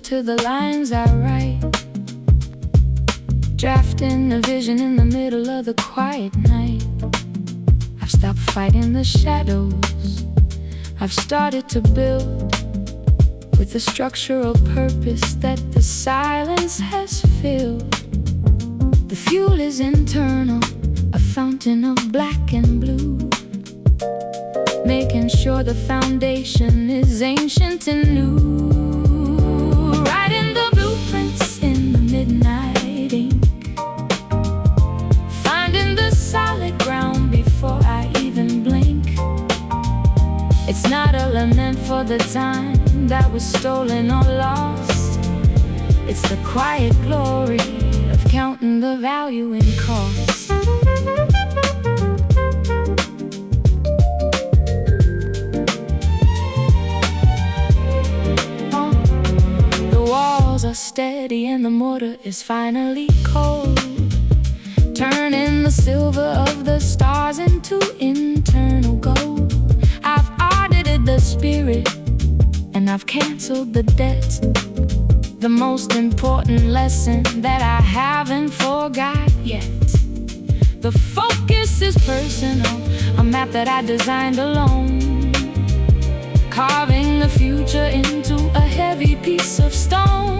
to the lines I write, drafting a vision in the middle of the quiet night. I've stopped fighting the shadows. I've started to build with the structural purpose that the silence has filled. The fuel is internal, a fountain of black and blue, making sure the foundation is ancient and new. Writing the blueprints in the midnight ink, finding the solid ground before I even blink. It's not a lament for the time that was stolen or lost. It's the quiet glory of counting the value in cost. The walls are steady and the mortar is finally cold, turning the silver of the stars into internal gold. I've audited the spirit and I've canceled the debt. The most important lesson that I haven't forgot yet. The focus is personal, a map that I designed alone, carving the future into a heavy piece of stone.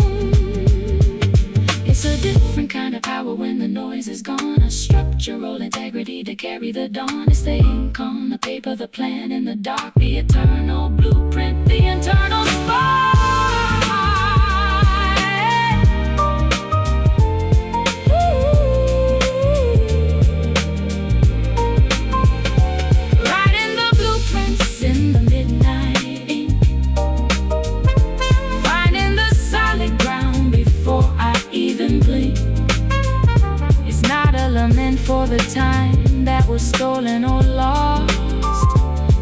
It's a different kind of power when the noise is gone, a structural integrity to carry the dawn. It's the ink on the paper, the plan in the dark, the eternal blueprint, the internal spark. Writing the blueprints in the midnight ink, finding the solid ground before I even blink. It's not a lament for the time that was stolen or lost.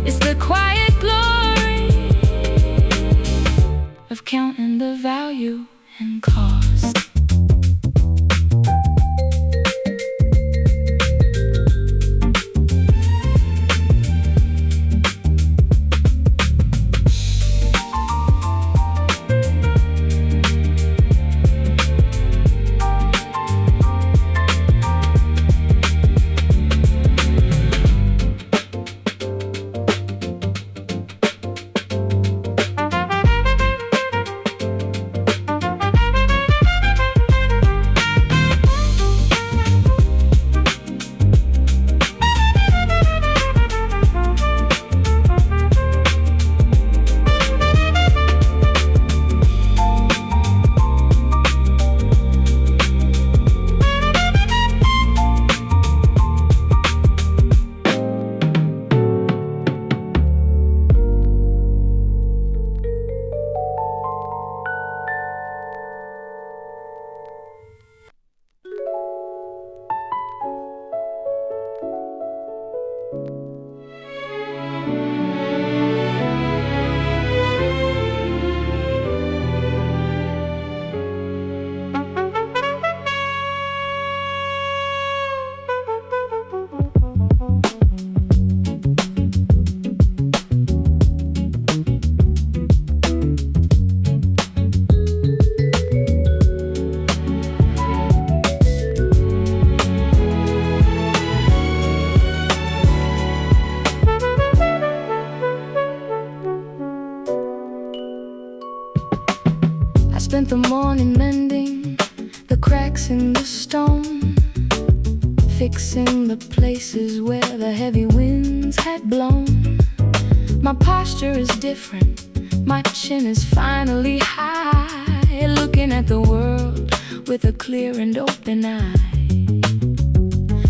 It's the quiet glory of counting the value and cost. Spent the morning mending the cracks in the stone, fixing the places where the heavy winds had blown. My posture is different, my chin is finally high, looking at the world with a clear and open eye.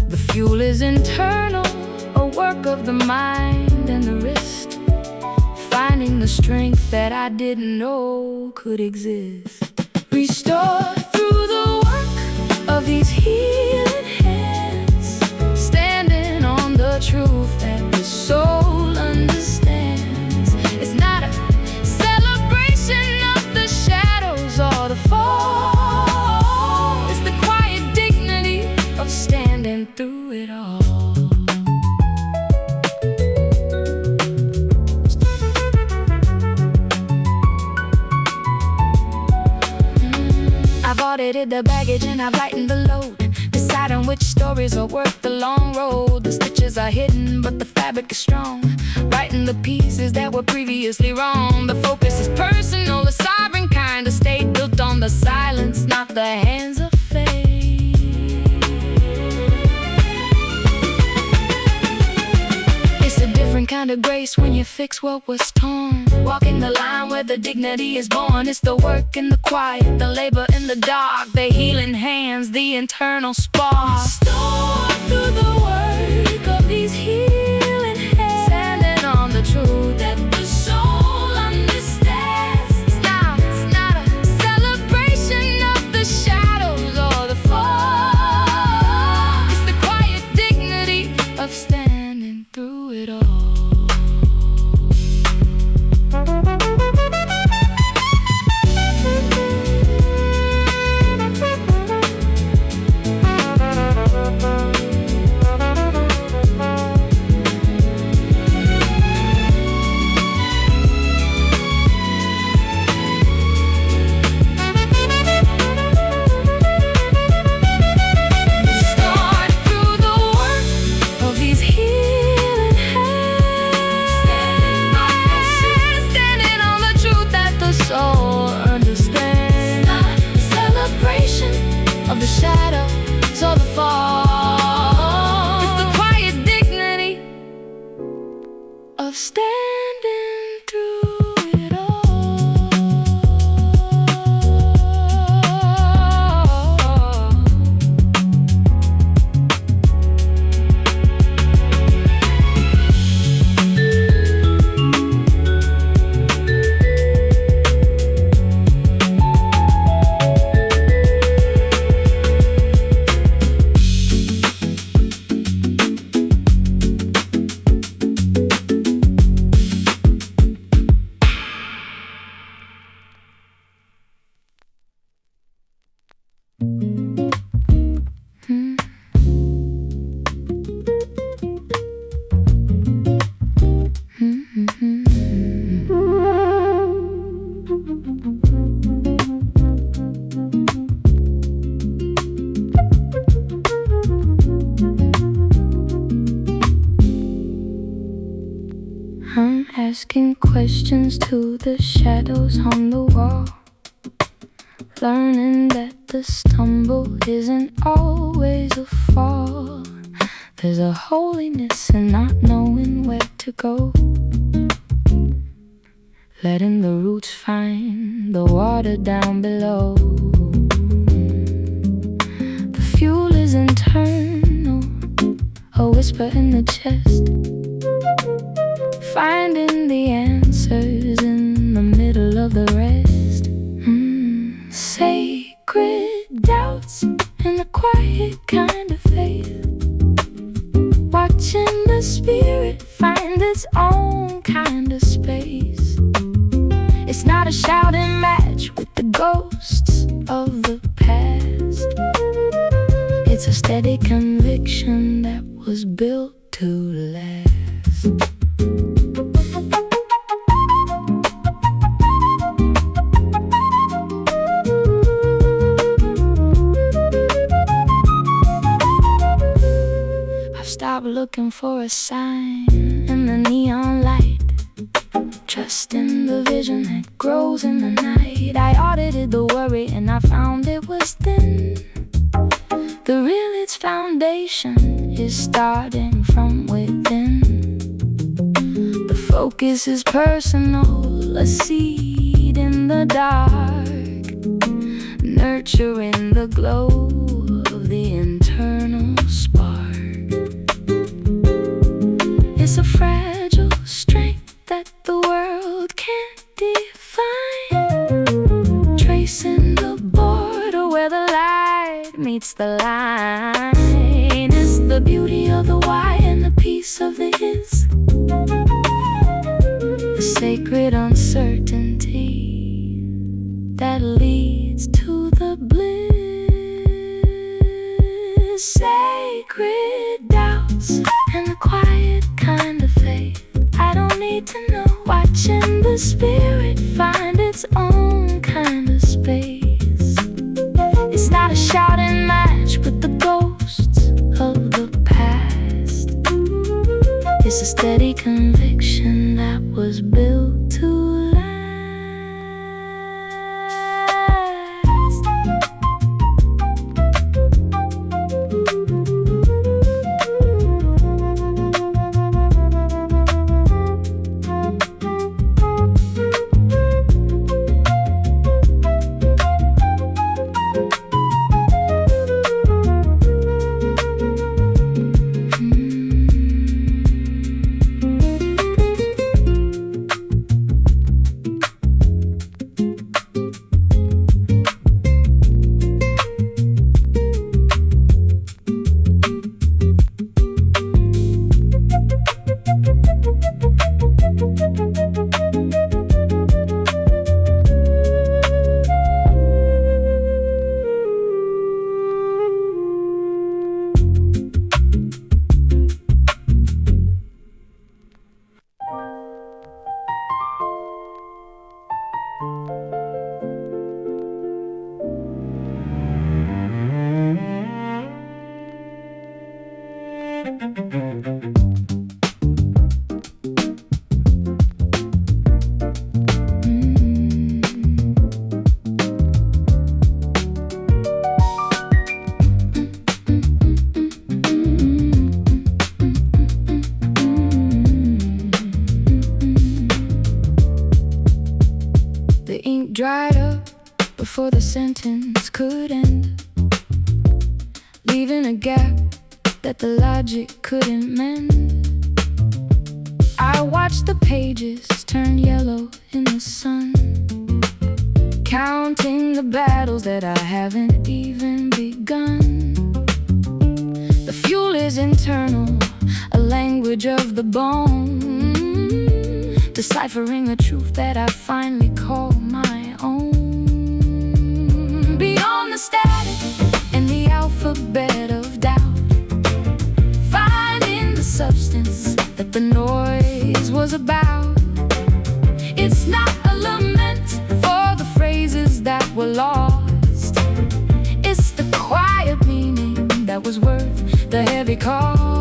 The fuel is internal, a work of the mind and the wrist, finding the strength that I didn't know could exist. Restore through the work of these healing hands, standing on the truth that the soul understands. It's not a celebration of the shadows or the fall. It's the quiet dignity of standing through it all. audited the baggage and I've lightened the load, deciding which stories are worth the long road. The stitches are hidden, but the fabric is strong, writing the pieces that were previously wrong. The focus is personal, the sovereign kind of state, built on the silence, not the hands of fate. It's a different kind of grace when you fix what was torn, walking the line where the dignity is born. It's the work in the quiet, the labor in the dark, the healing hands, the internal spark. Restored through the work of these healing hands, standing on the truth that the soul understands. It's not a celebration of the shadows or the fall. It's the quiet dignity of standing through it all. Of the shadows or the fall. It's the quiet dignity of standing through it all. I'm asking questions to the shadows on the wall, learning that the stumble isn't always a fall. There's a holiness in not knowing where to go, letting the roots find the water down below. The fuel is internal, a whisper in the chest, finding the answers in the middle of the rest. Sacred doubts and the quiet kind of faith, watching the spirit find its own kind of space. It's not a shouting match with the ghosts of the past. It's a steady conviction that was built to last. Stop looking for a sign in the neon light, trusting the vision that grows in the night. I audited the worry and I found it was thin. The real, its foundation is starting from within. The focus is personal, a seed in the dark, nurturing the glow of the internal spark. It's a fragile strength that the world can't define, tracing the border where the light meets the line. It's the beauty of the why and the peace of the is, the sacred uncertainty that leads to the bliss. Sacred doubts and the quiet kind of faith, I don't need to know. Watching the spirit find its own kind of space. It's It's a steady conviction that was built to last. The ink dried up before the sentence could end, leaving a gap that the logic couldn't mend. I watched the pages turn yellow in the sun, counting the battles that I haven't even begun. The fuel is internal, a language of the bone, deciphering a truth that I finally call my own. Beyond the static and the alphabet of doubt, finding the substance that the noise was about. It's not a lament for the phrases that were lost. It's the quiet meaning that was worth the heavy cost.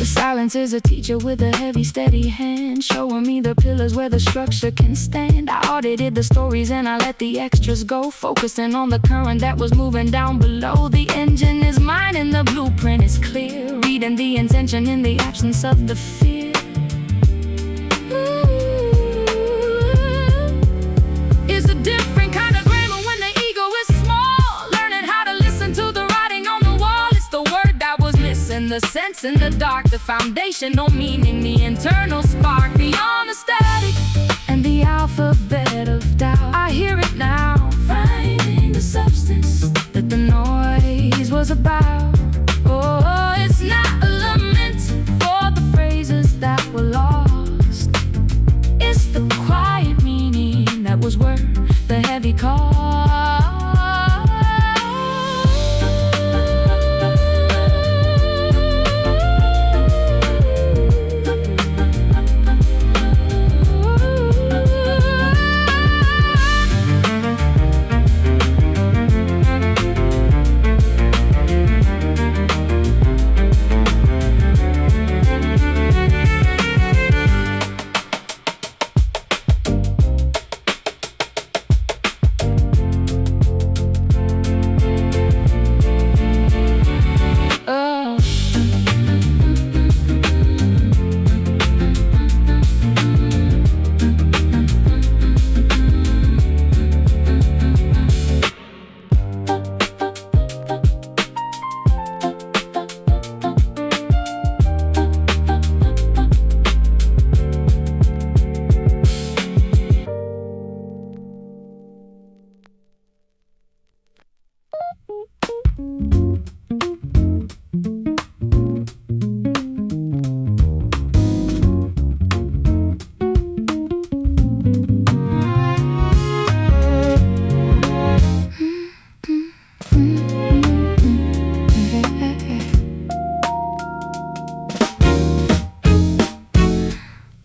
Silence is a teacher with a heavy, steady hand, showing me the pillars where the structure can stand. I audited the stories and I let the extras go, focusing on the current that was moving down below. The engine is mine and the blueprint is clear, reading the intention in the absence of the fear. It's a different kind of grammar when the ego is small, learning how to listen to the writing on the wall. It's the word that was missing, the sense in the dark, the foundational meaning, the internal spark. Beyond the static and the alphabet of doubt, I hear it now, finding the substance that the noise was about. Oh, it's not a lament for the phrases that were lost. It's the quiet meaning that was worth the heavy cost.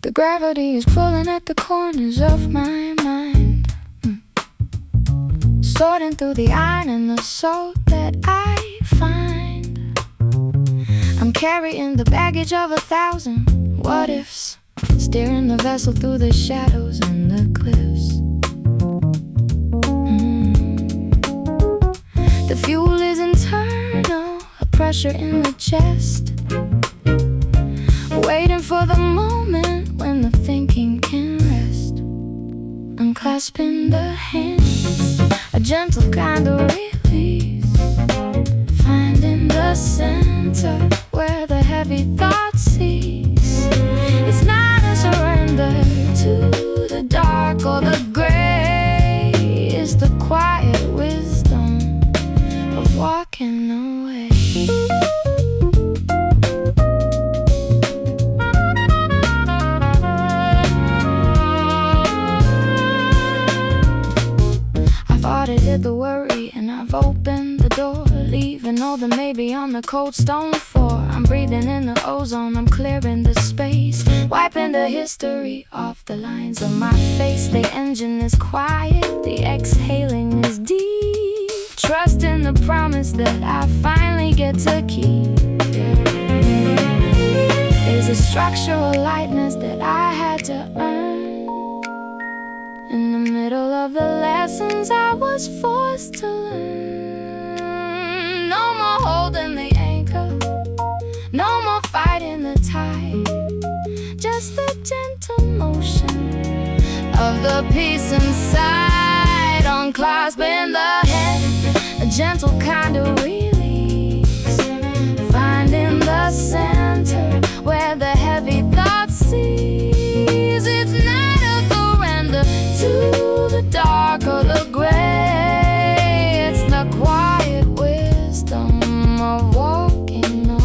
The gravity is pulling at the corners of my mind, sorting through the iron and the salt that I find. I'm carrying the baggage of 1,000 what-ifs, steering the vessel through the shadows and the cliffs. The fuel is internal, a pressure in the chest, waiting for the moment when the thinking can rest. I'm clasping the hands, a gentle kind of release, finding the center where the heavy thought cease. It's not a surrender to the dark or the gray, it's the quiet wisdom of walking away. I've audited the worry and I've opened the door, leaving all the maybe on the cold stone floor. I'm breathing in the ozone, I'm clearing the space, wiping the history off the lines of my face. The engine is quiet, the exhaling is deep, trusting the promise that I finally get to keep. There's a structural lightness that I had to earn in the middle of the lessons I was forced to learn. No more holding the anchor, no more fighting the tide, just the gentle motion of the peace inside. Unclasping the head, a gentle kind of release, finding the center where the heavy thoughts cease. It's not a surrender to the dark or the gray, it's the quiet wisdom of walking away.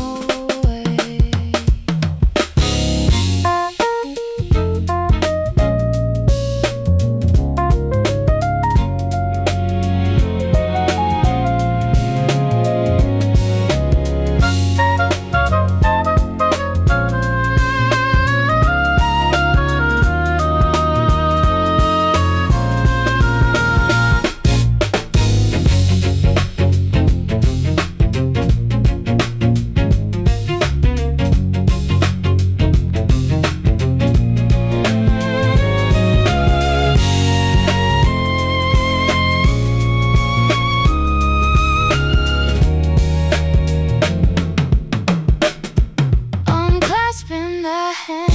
Hands,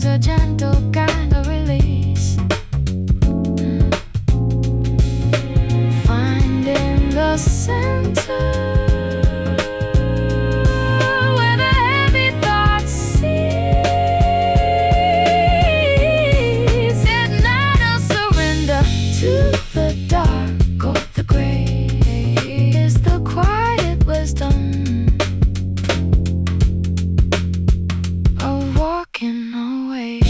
a gentle kind of release, finding the center where the heavy thoughts cease. It's not a surrender to the dark or the gray, it's the quiet wisdom walking away.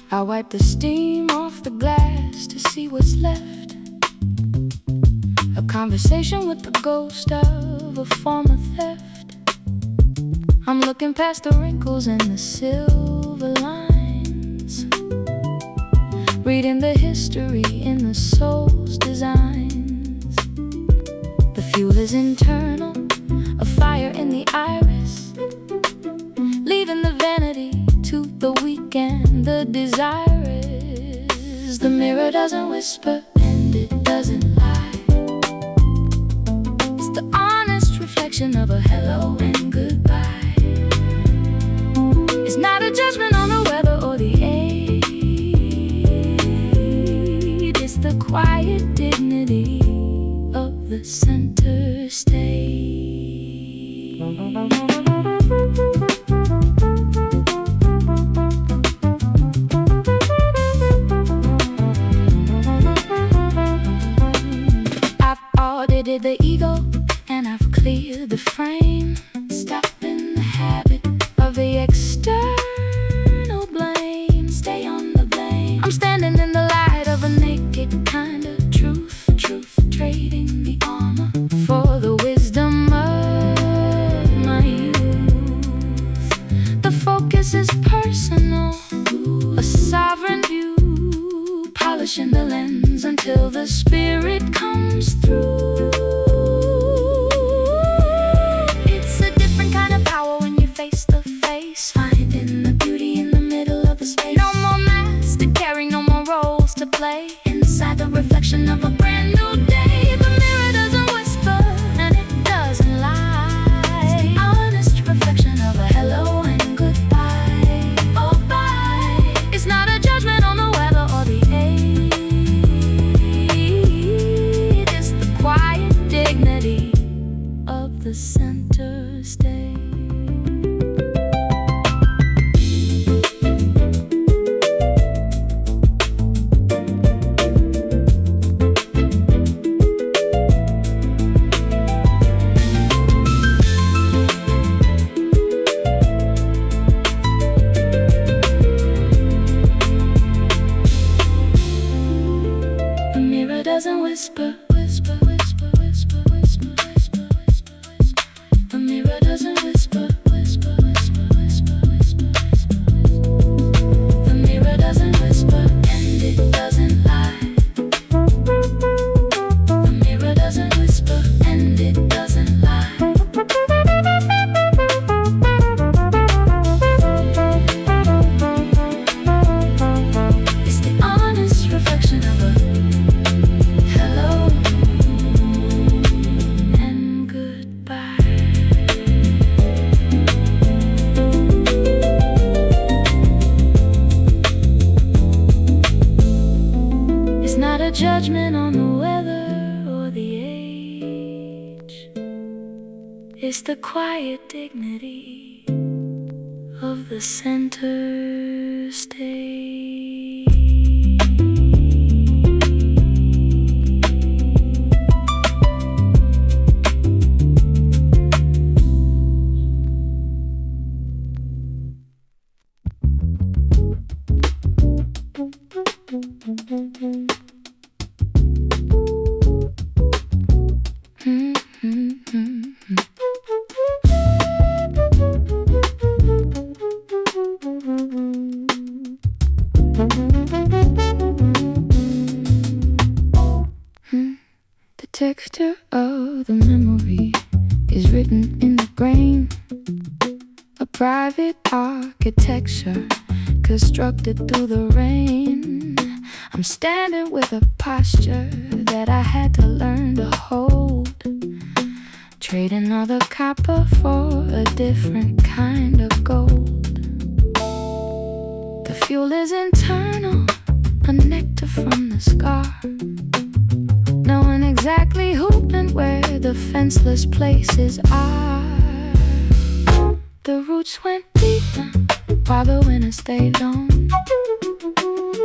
I wipe the steam off the glass to see what's left. A conversation with the ghost of a former theft. I'm looking past the wrinkles and the silver lines, reading the history in the soul's designs. The fuel is internal, a fire in the iris, leaving the vanity to the weak and the desirous. The mirror doesn't whisper and it doesn't lie, it's the honest reflection of a hello and goodbye. It's not a judgment on the weather or the aid, it's the the quiet dignity of the center stage. I've audited the ego and I've cleared the frame, stopping the habit of the external blame. Stay on the blame. I'm standing in the light of a naked kind of truth, trading the armor for the wisdom of my youth. The focus is personal, a sovereign view, polishing the lens until the spirit comes through. It's a different kind of power when you're face to face, finding the beauty in the middle of the space. No more masks to carry, no more roles to play, inside the reflection of a brand new day. The mirror doesn't whisper and it doesn't lie. It's the honest reflection of a hello and goodbye. Oh bye. It's not a judgment on the weather or the age. It's the quiet dignity of the center stage. The mirror doesn't whisper, whisper, whisper, whisper, whisper, whisper, whisper, whisper. The mirror doesn't whisper, whisper, whisper, whisper, whisper, whisper, whisper. The mirror doesn't whisper and it doesn't lie. The mirror doesn't whisper and it doesn't lie. It's the honest reflection of a hello and goodbye. It's not a judgment on the weather or the age. It's the quiet dignity of the center stage. The texture of the memory is written in the grain, a private architecture constructed through the rain. I'm standing with a posture that I had to learn to hold, trading all the copper for a different kind of gold. The fuel is internal, a nectar from the scar, knowing exactly who and where the fenceless places are. The roots went deep while the winter stayed long,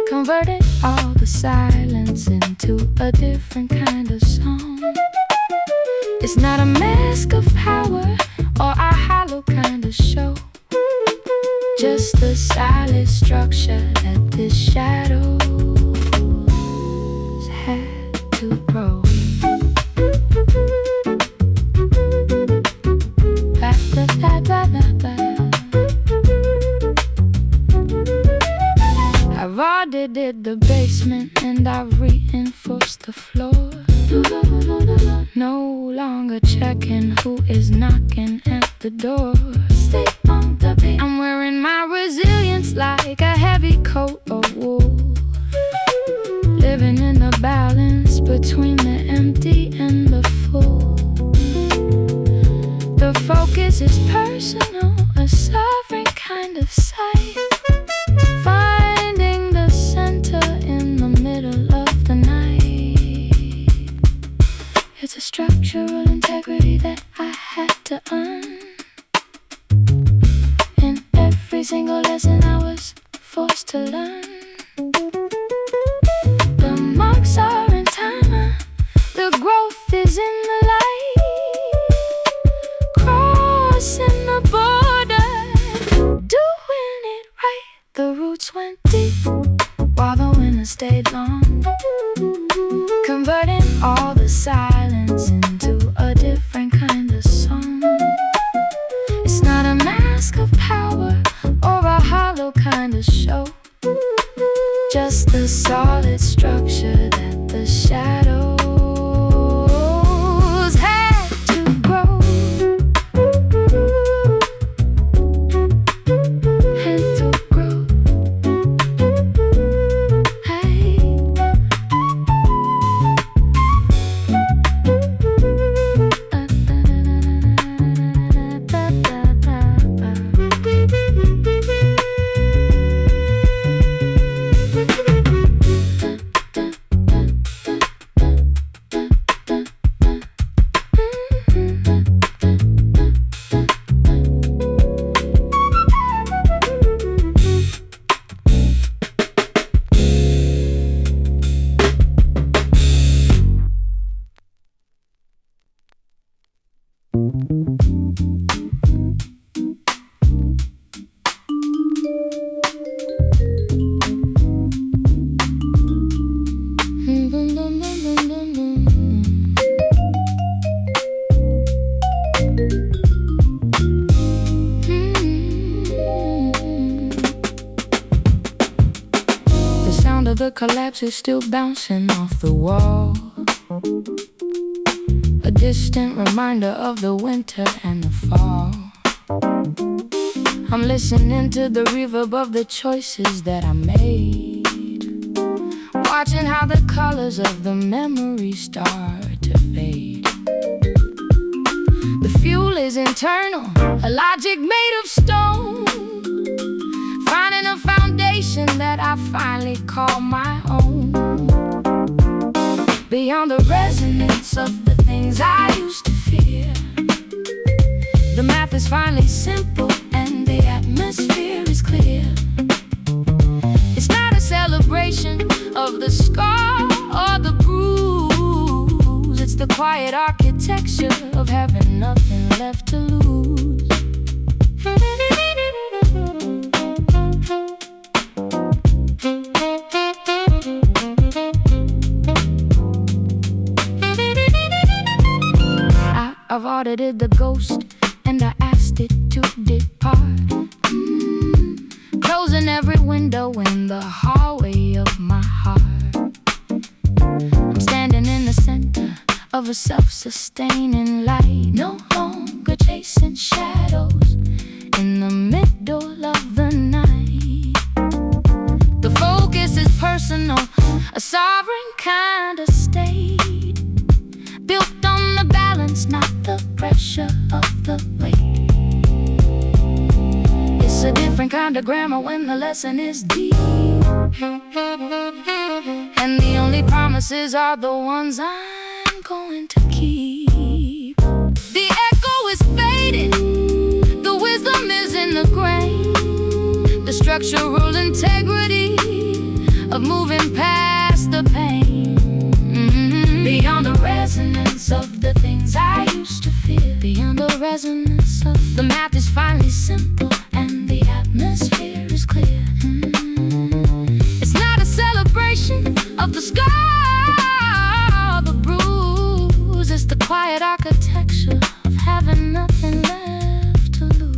converting all the silence into a different kind of song. It's not a mask of power or a hollow kind of show, just the silent structure that this shadows had to grow. I've audited the basement and I've reinforced the floor. No longer checking who is knocking at the door. Stay on the beat. I'm wearing my resilience like a heavy coat of wool, living in a balance between the empty and the full. The focus is personal, a sovereign kind of sight, finding the center in the middle of the night. structural integrity that I had to earn. In every single lesson I was forced to learn. The marks are in time, the growth is in the light. Crossing the border, doing it right. The roots went deep while the winter stayed long, converting all the silence into a different kind of song. It's not a mask of power or a hollow kind of show, just the solid structure that the shadows had to grow. Had to grow. Hey. The collapse is still bouncing off the wall, a distant reminder of the winter and the fall. I'm listening to the reverb of the choices that I made, watching how the colors of the memories start to fade. The fuel is internal, a logic made of stone, finding a foundation that I finally call my own. Beyond the resonance of the things I used to fear, the math is finally simple and the atmosphere is clear. It's not a celebration of the scar or the bruise, it's the quiet architecture of having nothing left to lose. I've audited the ghost and I asked it to depart, closing every window in the hallway of my heart. I'm standing in the center of a self-sustaining light, no longer chasing shadows in the middle of the night. The focus is personal, a sovereign kind of state, built on the balance, not the pressure of the weight. It's a different kind of grammar when the lesson is deep, and the only promises are the ones I'm going to keep. The echo is fading, the wisdom is in the grain, the structural integrity of moving past the pain. Beyond the resonance of the things I used to fear, beyond the resonance of the math is finally simple and the atmosphere is clear. It's not a celebration of the scar or the bruise, it's the quiet architecture of having nothing left to lose.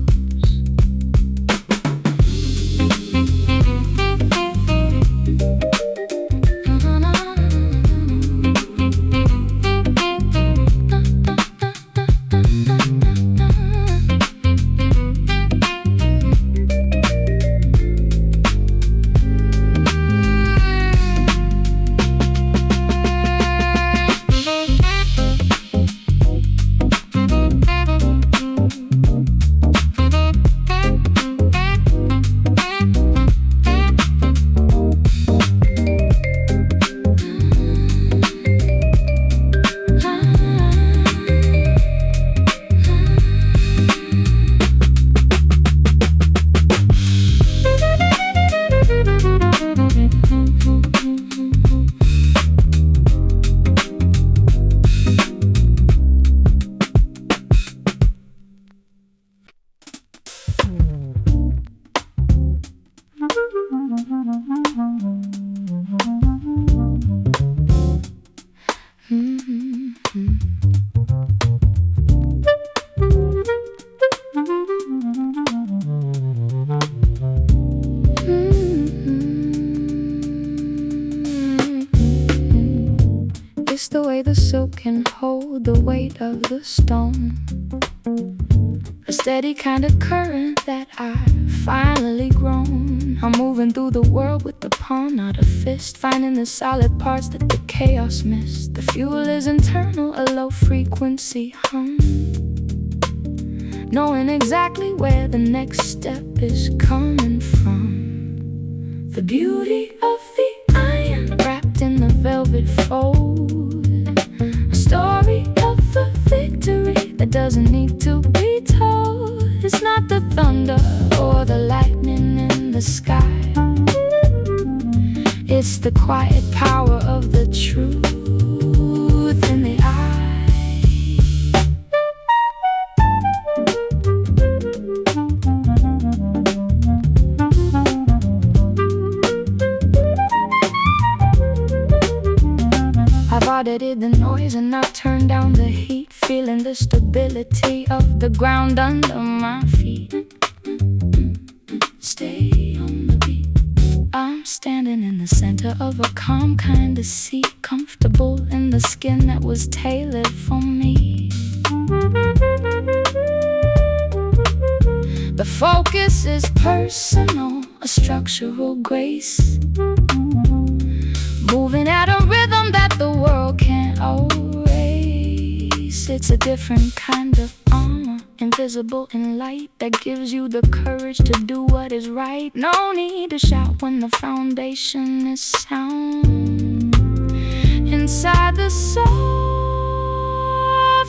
It's the way the silk can hold the weight of the stone. A steady kind of current that I've finally grown. I'm moving through the world with the palm, not a fist, finding the solid parts that the chaos missed. The fuel is internal, a low frequency hum, knowing exactly where the next step is coming from. The beauty of the iron wrapped in the velvet fold, a story of a victory that doesn't need to be told. It's not the thunder or the lightning in the sky, it's the quiet power of the truth in the eye. I've audited the noise and I've turned down the heat, feeling the stability of the ground under my feet. Stay on the beat. I'm standing in the center of a calm kind of seat, comfortable in the skin that was tailored for me. The focus is personal, a structural grace, moving at a rhythm that the world can't erase. It's a different kind of armor, invisible in light, that gives you the courage to do what is right. No need to shout when the foundation is sound. Inside the soft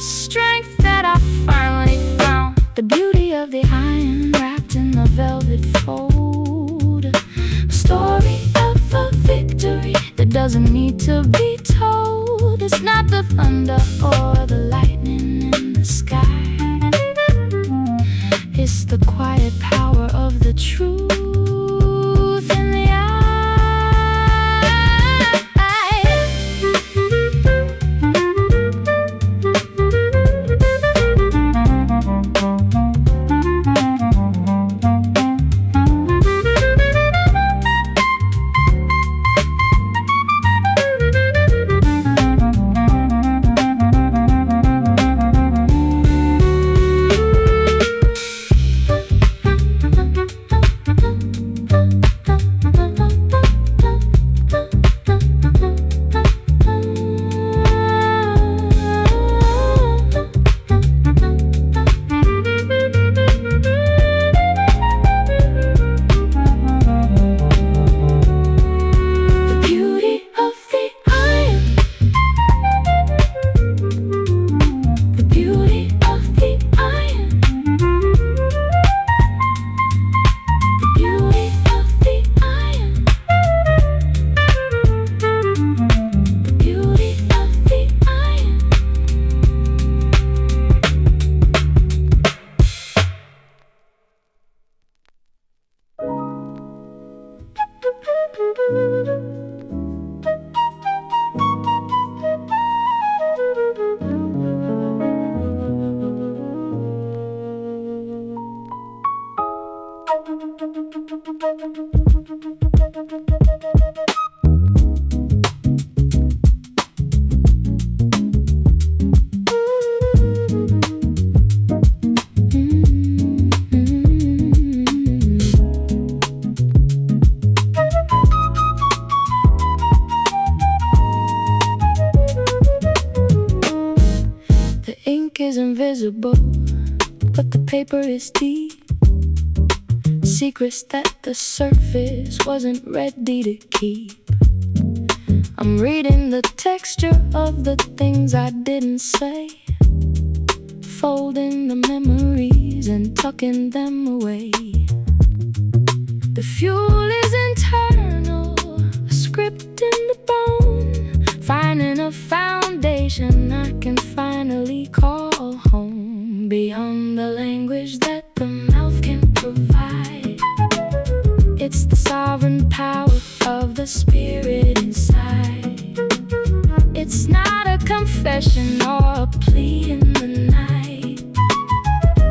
strength that I finally found, the beauty of the iron wrapped in the velvet fold, a story of a victory that doesn't need to be told. It's not the thunder or the lightning in the sky, it's the quiet power of the truth in the eye. The ink is invisible, but the paper is deep. Secrets that the surface wasn't ready to keep. I'm reading the texture of the things I didn't say, folding the memories and tucking them away. The fuel is internal, a script in the bone, finding a foundation I can finally call home, beyond the language that the mouth can provide. It's the sovereign power of the spirit inside. It's not a confession or a plea in the night,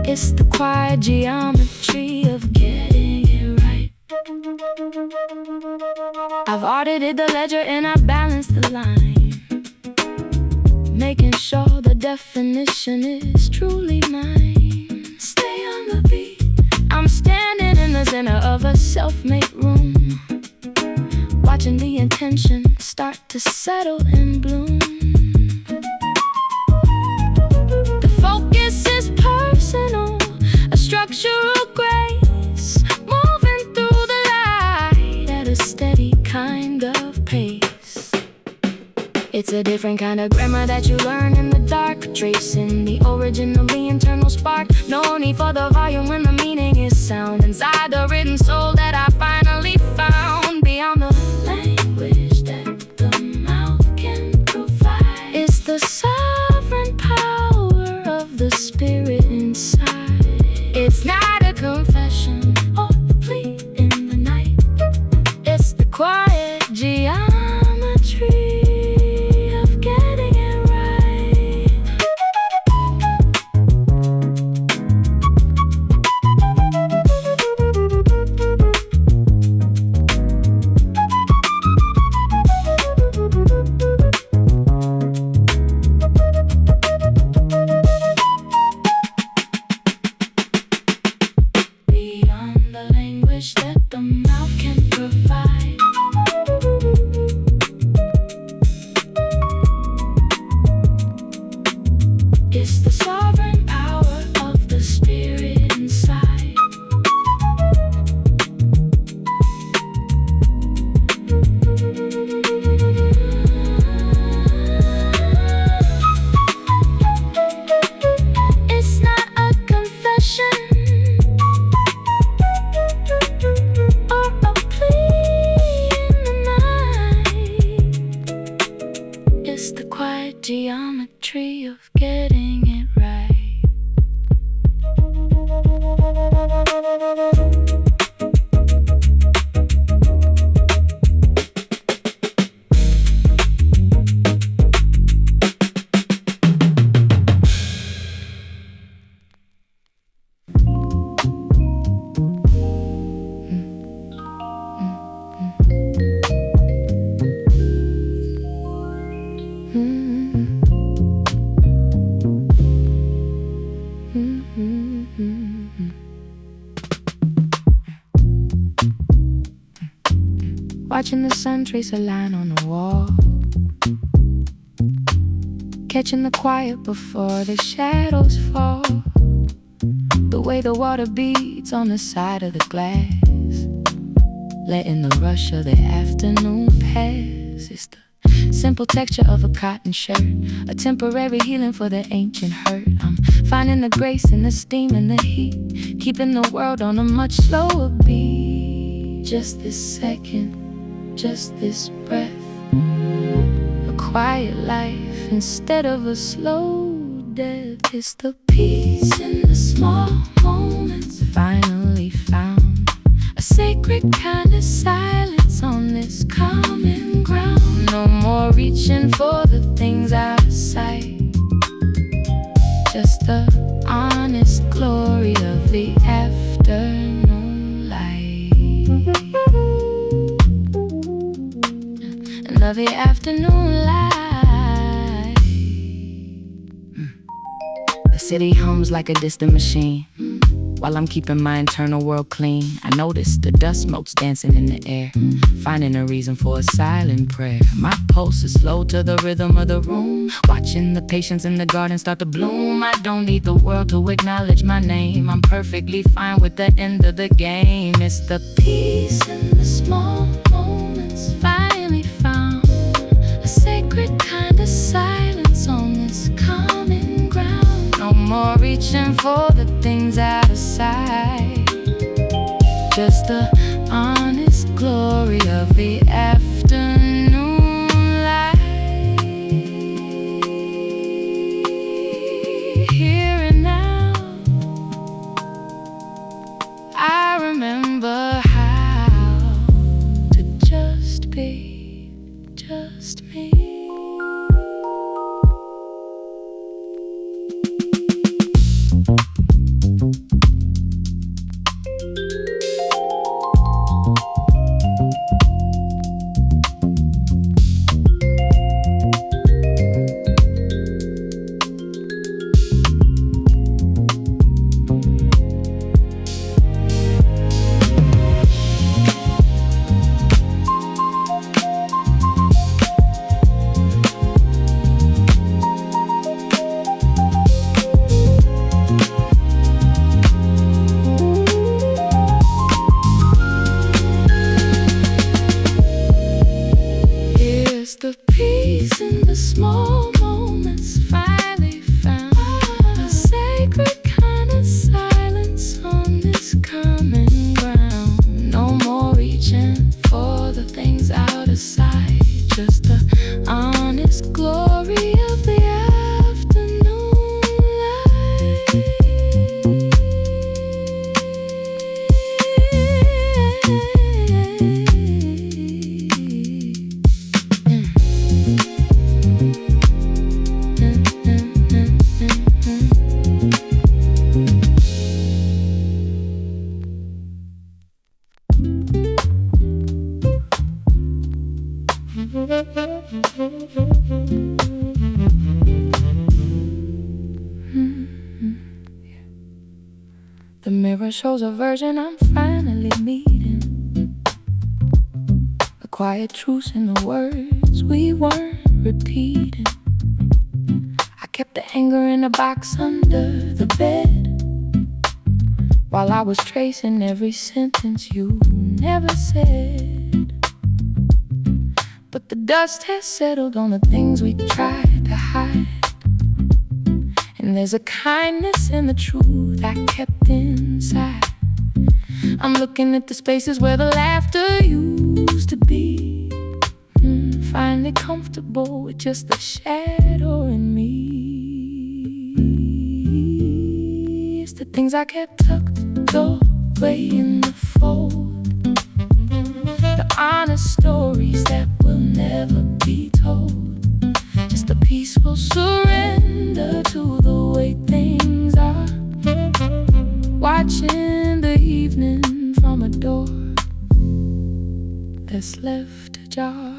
it's the quiet geometry of getting it right. I've audited the ledger and I balanced the line. making sure the definition is truly mine. Stay on the beat. I'm standing in the center of a self-made room, watching the intention start to settle and bloom. The focus is personal, a structural grace, moving through the light at a steady kind of pace. It's a different kind of grammar that you learn in the dark, tracing the origin of the internal spark. No need for the volume when the meaning is sound inside the written soul that I finally found. Beyond the language that the mouth can provide, it's the sovereign power of the spirit inside. It's not a confession or a plea in the night. It's the quiet geometry of getting it right. Beyond the language that the mouth can provide, it's the sovereign power of the spirit inside. It's not a confession or a plea in the night. It's the quiet geometry of getting it right. Watching the sun trace a line on the wall, catching the quiet before the shadows fall. The way the water beats on the side of the glass, letting the rush of the afternoon pass. It's the simple texture of a cotton shirt, a temporary healing for the ancient hurt. I'm finding the grace in the steam and the heat, keeping the world on a much slower beat. Just this second, just this breath, a quiet life instead of a slow death. It's the peace in the small moments finally found, a sacred kind of silence on this common ground. No more reaching for the things out of sight, just the honest glory of the afternoon light, and of the afternoon light. The city hums like a distant machine, while I'm keeping my internal world clean. I notice the dust motes dancing in the air, finding a reason for a silent prayer. My pulse is slow to the rhythm of the room, watching the patience in the garden start to bloom. I don't need the world to acknowledge my name, I'm perfectly fine with the end of the game. It's the peace in the small moments finally found, a sacred kind of silence on this common ground. No more reaching for the things out of sight, just the honest glory of the afternoon light. Here and now, I remember how to just be just me. shows a version I'm finally meeting. A quiet truce in the words we weren't repeating. I kept the anger in a box under the bed, while I was tracing every sentence you never said. But the dust has settled on the things we tried to hide, and there's a kindness in the truth I kept inside. I'm looking at the spaces where the laughter used to be, finally comfortable with just the shadow in me. It's the things I kept tucked away in the fold, the honest stories that will never be told. Just a peaceful surrender to the way things are, watching the evening from a door that's left ajar.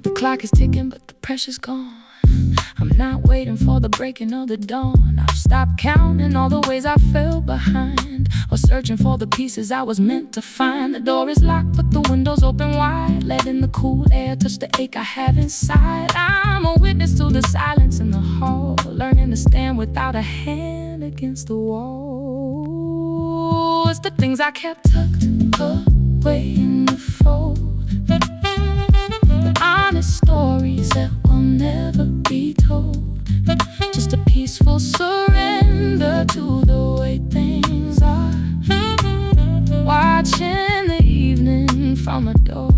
The clock is ticking, but the pressure's gone. I'm not waiting for the breaking of the dawn. I've stopped counting all the ways I fell behind, or searching for the pieces I was meant to find. The door is locked, but the window's open wide, letting the cool air touch the ache I have inside. I'm a witness to the silence in the hall, learning to stand without a hand against the wall. It's the things I kept tucked away in the fold, the honest stories that will never be told. Just a peaceful surrender to the way things are, watching the evening from a door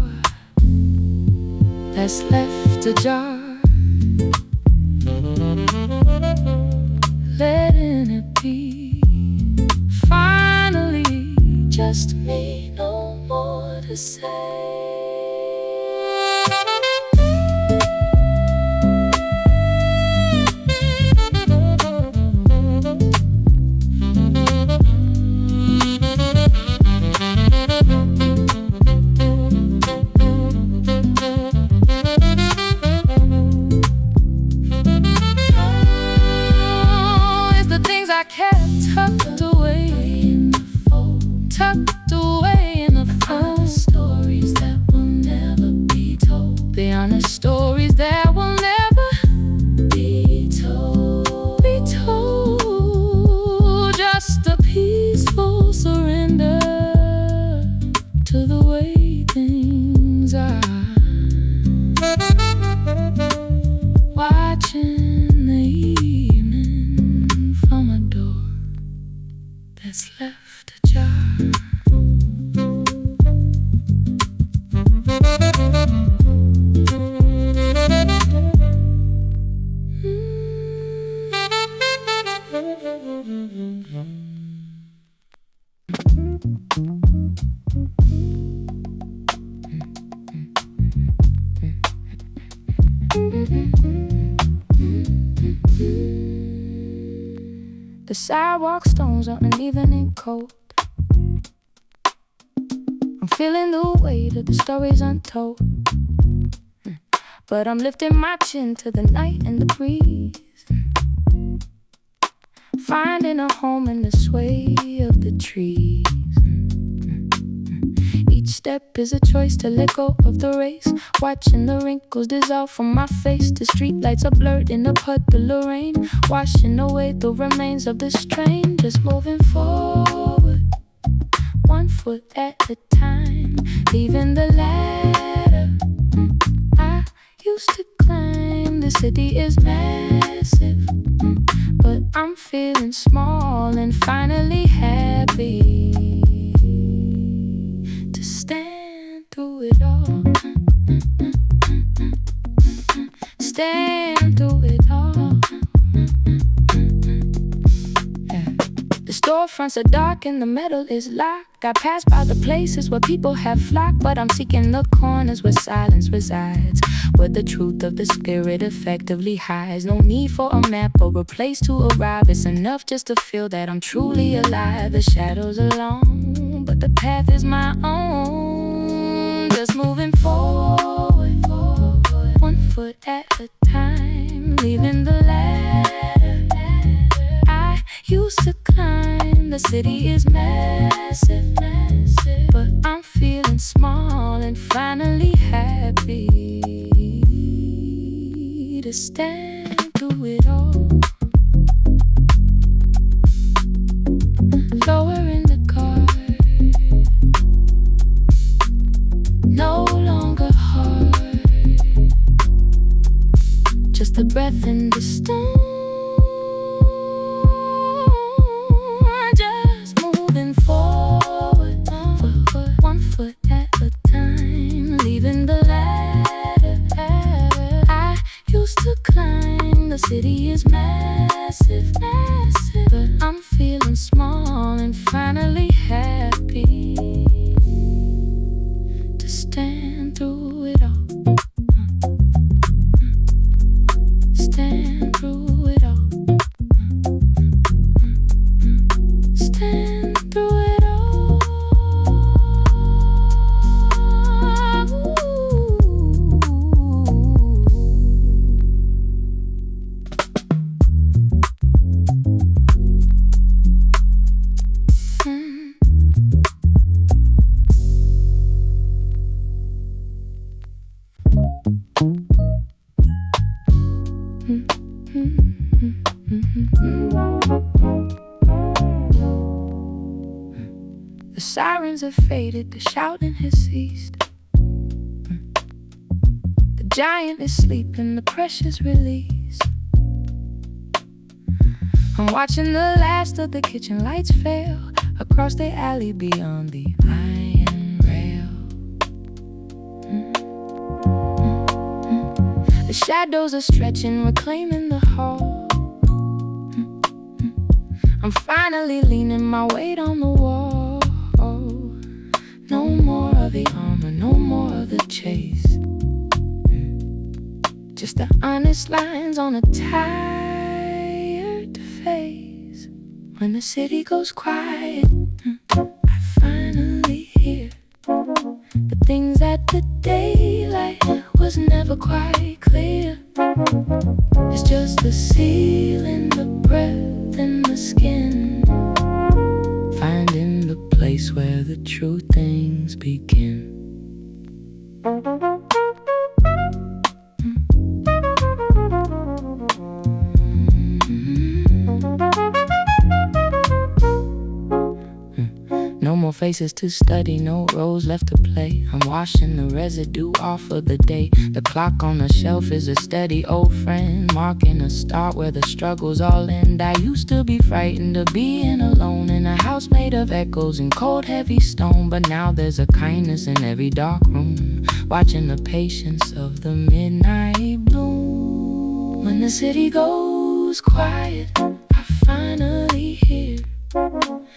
that's left ajar. Letting it be, finally just me, no more to say. I kept tucked away in the fold, tucked away in the fold. Stories that will never be told, the honest stories that will never be told. Just a peaceful surrender to the way things are, watching the evening from a door that's left ajar. The sidewalk stones on an evening cold. I'm feeling the weight of the stories untold, but I'm lifting my chin to the night and the breeze, finding a home in the sway of the trees. Each step is a choice to let go of the race, watching the wrinkles dissolve from my face. The streetlights are blurred in a puddle of rain, washing away the remains of this train. Just moving forward, 1 foot at a time, leaving the ladder I used to climb. The city is massive, but I'm feeling small and finally happy to stand through it all, stand through it all. The storefronts are dark and the metal is locked. I pass by the places where people have flocked, but I'm seeking the corners where silence resides, where the truth of the spirit effectively hides. No need for a map or a place to arrive. It's enough just to feel that I'm truly alive. The shadows are long, but the path is my own. just moving forward, one foot at a time, leaving the ladder I used to climb. The city is massive, but I'm feeling small and finally happy to stand through it all. Lower in the car, no longer hard, just a breath in the stone. Just moving forward, one foot at a time, leaving the ladder I used to climb. The city is massive, but I'm feeling small and finally happy to stand through it all. Stand through it all. Stand through it all. The sirens have faded, the shouting has ceased. The giant is sleeping, the pressure's released. I'm watching the last of the kitchen lights fail across the alley beyond the iron rail. The shadows are stretching, reclaiming the hall. I'm finally leaning my weight on the wall. No more of the armor, no more of the chase. Just the honest lines on a tired face. When the city goes quiet, I finally hear the things that the daylight was never quite clear. It's just the ceiling, the breath in the skin, finding the place where the true things begin. No more faces to study, no roles left to play. I'm washing the residue off of the day. The clock on the shelf is a steady old friend, marking a start where the struggles all end. I used to be frightened of being alone in a house made of echoes and cold heavy stone, but now there's a kindness in every dark room, watching the patience of the midnight bloom. When the city goes quiet, I finally hear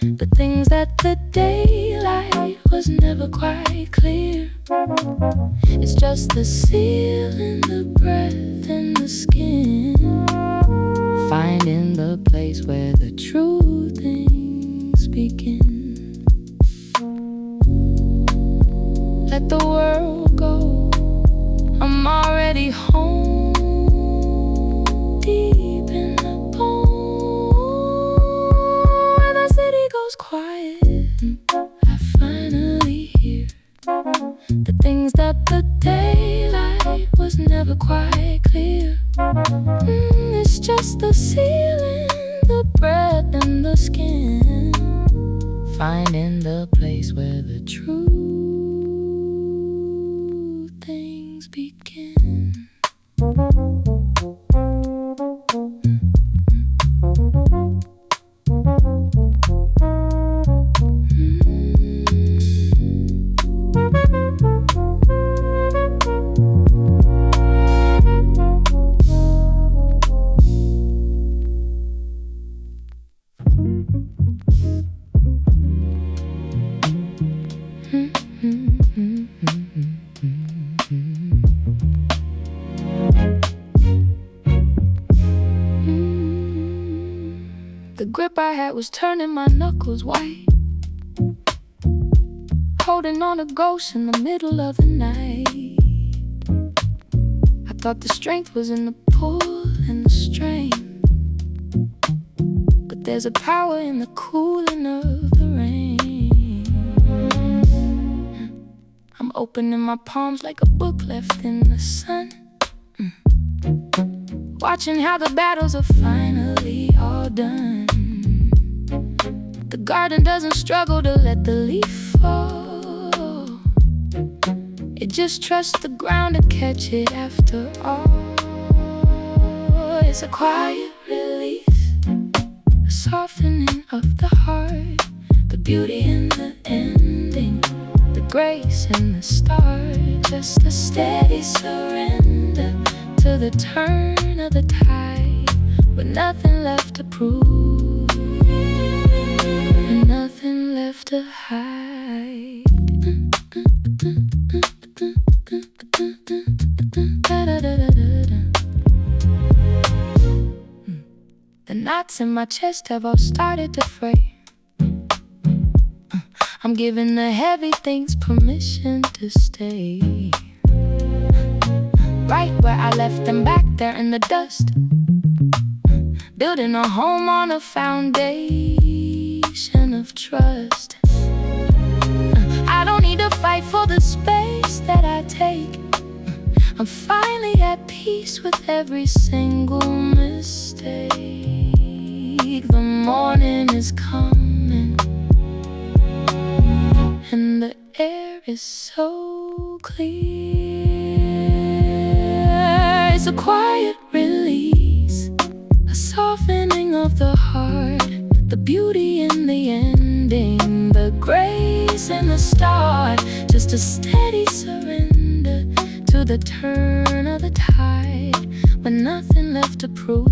the things that the daylight was never quite clear. It's just the ceiling, the breath in the skin, finding the place where the true things begin. Let the world go, I'm already home, deep in the bone. Quiet, I finally hear the things that the daylight was never quite clear. It's just the ceiling, the breath and the skin, finding the place where the true things begin. The grip I had was turning my knuckles white. holding on to ghosts in the middle of the night. I thought the strength was in the pull and the strain, but there's a power in the cooling of the rain. I'm opening my palms like a book left in the sun, watching how the battles are finally all done. The garden doesn't struggle to let the leaf fall. It just trusts the ground to catch it after all. It's a quiet release, a softening of the heart, the beauty in the ending, the grace in the start. Just a steady surrender to the turn of the tide, with nothing left to prove and nothing left to hide. The knots in my chest have all started to fray. I'm giving the heavy things permission to stay right where I left them, back there in the dust, building a home on a foundation of trust. I don't need to fight for the space that I take. I'm finally at peace with every single mistake. The morning is coming, and the air is so clear. It's a quiet release, a softening of the heart, the beauty in the ending, the grace in the start. Just a steady surrender to the turn of the tide, with nothing left to prove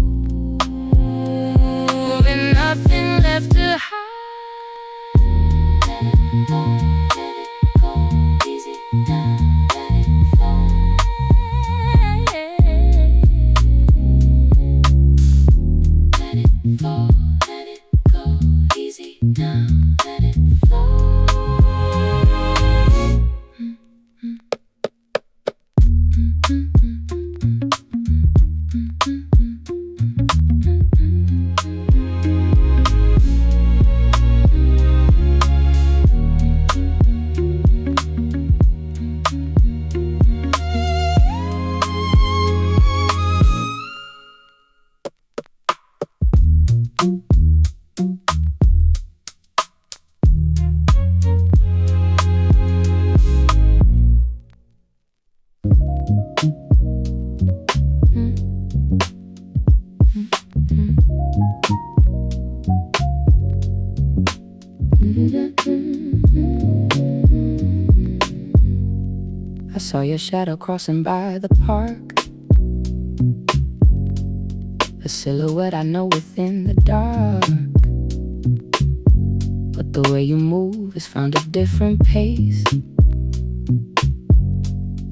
and nothing left to hide. Easy now, let it fall. Let it fall, let it go. Easy now, let it flow. I saw your shadow crossing by the park, a silhouette I know within the dark. But the way you move has found a different pace,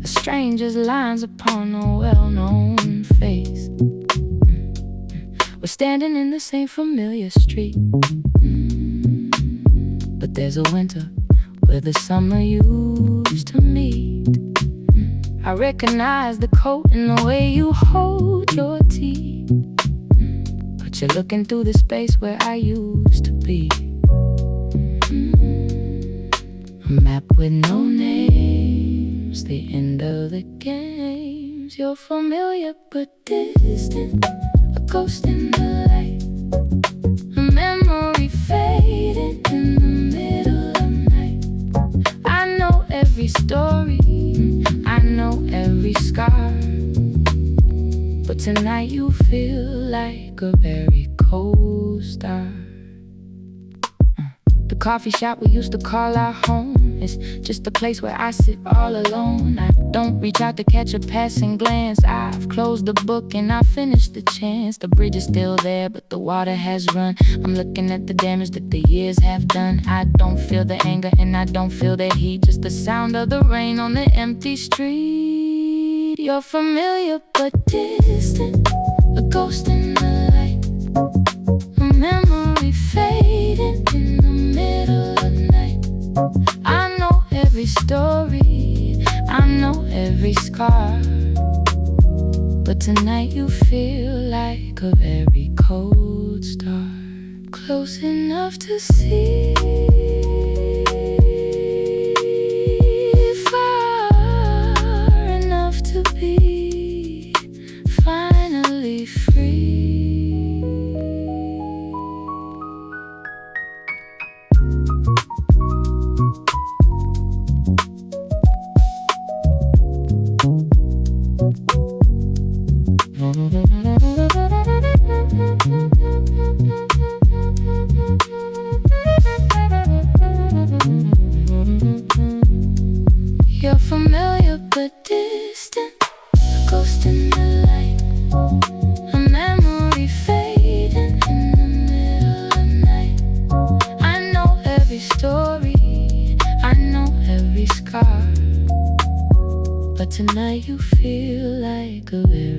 a stranger's lines upon a well-known face. We're standing in the same familiar street, but there's a winter where the summer used to meet. I recognize the coat and the way you hold your tea, but you're looking through the space where I used to be. A map with no names, the end of the games. You're familiar but distant, a ghost in the light, a memory fading in the middle of night. I know every story, I know every scar, but tonight you feel like a very cold star. The coffee shop we used to call our home is just a place where I sit all alone. I don't reach out to catch a passing glance. I've closed the book and I finished the chance. The bridge is still there, but the water has run. I'm looking at the damage that the years have done. I don't feel the anger and I don't feel the heat, just the sound of the rain on the empty street. You're familiar but distant, a ghost in the light, a memory fading in the middle of night. I know scar. But tonight you feel like a very cold star, close enough to see, far enough to be finally free. You're familiar but distant, a ghost in the light, a memory fading in the middle of night. I know every story, I know every scar, but tonight you feel like a very